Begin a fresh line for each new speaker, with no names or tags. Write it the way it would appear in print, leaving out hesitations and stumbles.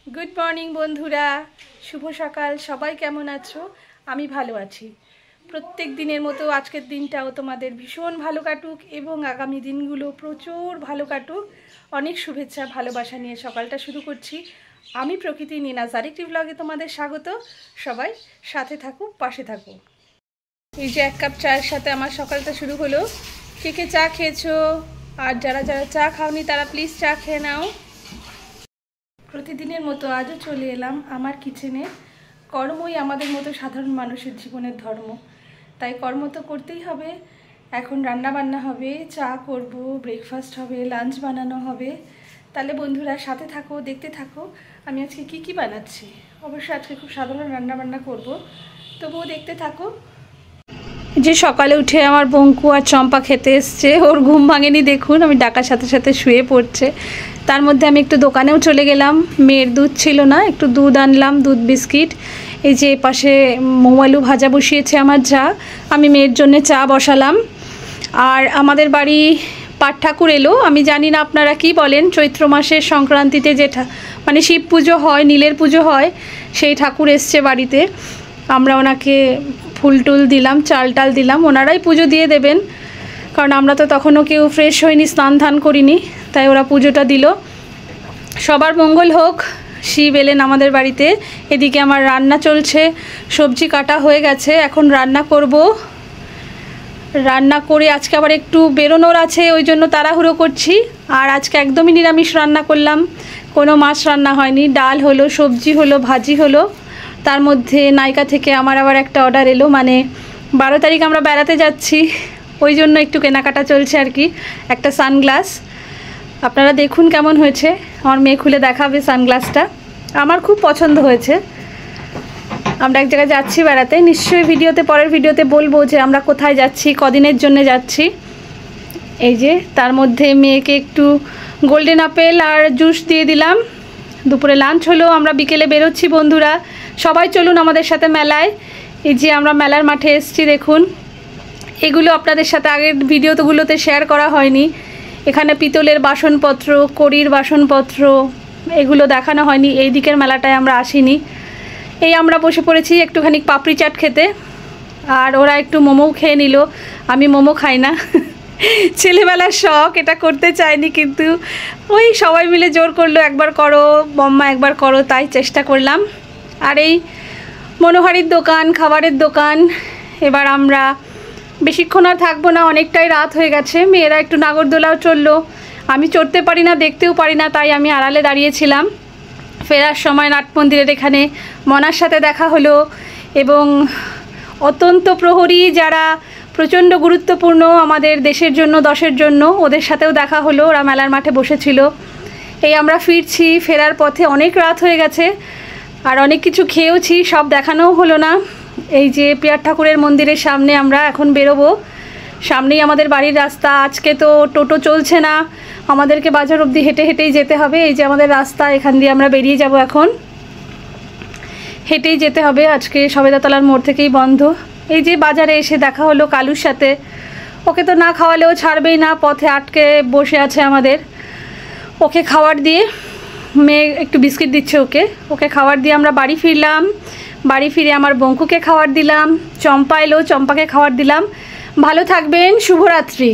Good morning বন্ধুরা, শুভ সকাল। সবাই কেমন আছো? আমি ভালো আছি। প্রত্যেক দিনের মতো আজকের দিনটাও তোমাদের ভীষণ ভালো কাটুক এবং আগামী দিনগুলো প্রচুর ভালো কাটুক। অনেক শুভেচ্ছা ভালোবাসা নিয়ে সকালটা শুরু করছি। আমি প্রকৃতি নিনাজ আরেকটি ব্লগে তোমাদের স্বাগত। সবাই সাথে থাকো, পাশে থাকো। এই যে 1 কাপ চায়ের সাথে আমার সকালটা শুরু হলো। কে কে চা খেয়েছো? আর যারা যারা চা খাওনি তারা প্লিজ চা খেয়ে নাও। প্রতিদিনের মতো আজও চলে এলাম আমার কিচেনে। কর্মই আমাদের মতো সাধারণ মানুষের জীবনের ধর্ম, তাই কর্ম তো করতেই হবে। এখন রান্না বান্না হবে, চা করব, ব্রেকফাস্ট হবে, লাঞ্চ বানানো হবে। তাহলে বন্ধুরা সাথে থাকো, দেখতে থাকো আমি আজকে কি বানাচ্ছি। অবশ্যই আজকে খুব সাধারণ রান্না বান্না করব, তবুও দেখতে থাকো। যে সকালে উঠে আমার বঙ্কু আর চম্পা খেতে এসছে, ওর ঘুম ভাঙেনি দেখুন, আমি ডাকার সাথে সাথে শুয়ে পড়ছে। তার মধ্যে আমি একটু দোকানেও চলে গেলাম, মেয়ের দুধ ছিল না, একটু দুধ আনলাম, দুধ বিস্কিট। এই যে পাশে মোয়ালু ভাজা বসিয়েছে আমার যা, আমি মেয়ের জন্য চা বসালাম। আর আমাদের বাড়ি পাট ঠাকুর এলো। আমি জানি না আপনারা কি বলেন, চৈত্র মাসের সংক্রান্তিতে যে মানে শিব পুজো হয়, নীলের পুজো হয়, সেই ঠাকুর এসছে বাড়িতে। আমরা ওনাকে ফুল টুল দিলাম, চাল টাল দিলাম, ওনারাই পুজো দিয়ে দেবেন, কারণ আমরা তো তখনও কেউ ফ্রেশ হইনি, স্নান ধান করিনি, তাই ওরা পুজোটা দিল। সবার মঙ্গল হোক। শিব এলেন আমাদের বাড়িতে। এদিকে আমার রান্না চলছে, সবজি কাটা হয়ে গেছে, এখন রান্না করব। রান্না করে আজকে আবার একটু বেরোনোর আছে, ওই জন্য তাড়াহুড়ো করছি। আর আজকে একদমই নিরামিষ রান্না করলাম, কোনো মাছ রান্না হয়নি। ডাল হলো, সবজি হলো, ভাজি হলো। তার মধ্যে নাইকা থেকে আমার আবার একটা অর্ডার এলো, মানে 12 তারিখ আমরা বেড়াতে যাচ্ছি, ওই জন্য একটু কেনাকাটা চলছে আর কি। একটা সানগ্লাস, আপনারা দেখুন কেমন হয়েছে, আমার মেয়ে খুলে দেখাবে সানগ্লাসটা। আমার খুব পছন্দ হয়েছে। আমরা এক জায়গায় যাচ্ছি বেড়াতে, নিশ্চয়ই ভিডিওতে, পরের ভিডিওতে বলবো যে আমরা কোথায় যাচ্ছি, কদিনের জন্য যাচ্ছি। এই যে তার মধ্যে মেয়েকে একটু গোল্ডেন আপেল আর জুস দিয়ে দিলাম। দুপুরে লাঞ্চ হলো, আমরা বিকেলে বেরোচ্ছি বন্ধুরা। সবাই চলুন আমাদের সাথে মেলায়। এই যে আমরা মেলার মাঠে এসেছি, দেখুন। এগুলো আপনাদের সাথে আগের ভিডিওগুলোতে শেয়ার করা হয়নি। এখানে পিতলের বাসনপত্র, কড়ির বাসনপত্র, এগুলো দেখানো হয়নি। এই দিকের মেলাটায় আমরা আসিনি। এই আমরা বসে পড়েছি একটুখানি পাপড়ি চাট খেতে, আর ওরা একটু মোমো খেয়ে নিল। আমি মোমো খাই না, ছেলেবেলার শখ, এটা করতে চাইনি, কিন্তু ওই সবাই মিলে জোর করলো, একবার করো বম্মা, একবার করো, তাই চেষ্টা করলাম। আর এই মনোহারির দোকান, খাবারের দোকান। এবার আমরা বেশিক্ষণ আর থাকবো না, অনেকটাই রাত হয়ে গেছে। মেয়েরা একটু নাগরদোলাও চললো, আমি চড়তে পারি না, দেখতেও পারি না, তাই আমি আড়ালে দাঁড়িয়েছিলাম। ফেরার সময় নাট মন্দিরের এখানে মনার সাথে দেখা হলো, এবং অত্যন্ত প্রহরী যারা প্রচণ্ড গুরুত্বপূর্ণ আমাদের দেশের জন্য, দশের জন্য, ওদের সাথেও দেখা হলো। ওরা মেলার মাঠে বসেছিল। এই আমরা ফিরছি, ফেরার পথে অনেক রাত হয়ে গেছে, আর অনেক কিছু খেয়েওছি, সব দেখানোও হলো না। এই যে পিয়ার ঠাকুরের মন্দিরের সামনে আমরা এখন বেরোবো, সামনেই আমাদের বাড়ির রাস্তা। আজকে তো টোটো চলছে না, আমাদেরকে বাজার অবধি হেঁটে হেঁটেই যেতে হবে। এই যে আমাদের রাস্তা, এখান দিয়ে আমরা বেরিয়ে যাব, এখন হেঁটেই যেতে হবে। আজকে সবেদাতলার মোড় থেকেই বন্ধ। এই যে বাজারে এসে দেখা হলো কালুর সাথে, ওকে তো না খাওয়ালেও ছাড়বেই না, পথে আটকে বসে আছে আমাদের। ওকে খাবার দিয়ে, মেয়ে একটু বিস্কিট দিচ্ছে ওকে খাবার দিয়ে আমরা বাড়ি ফিরলাম। বাড়ি ফিরে আমার বঙ্কুকে খাবার দিলাম, চম্পা এলো, চম্পাকে খাবার দিলাম। ভালো থাকবেন, শুভরাত্রি।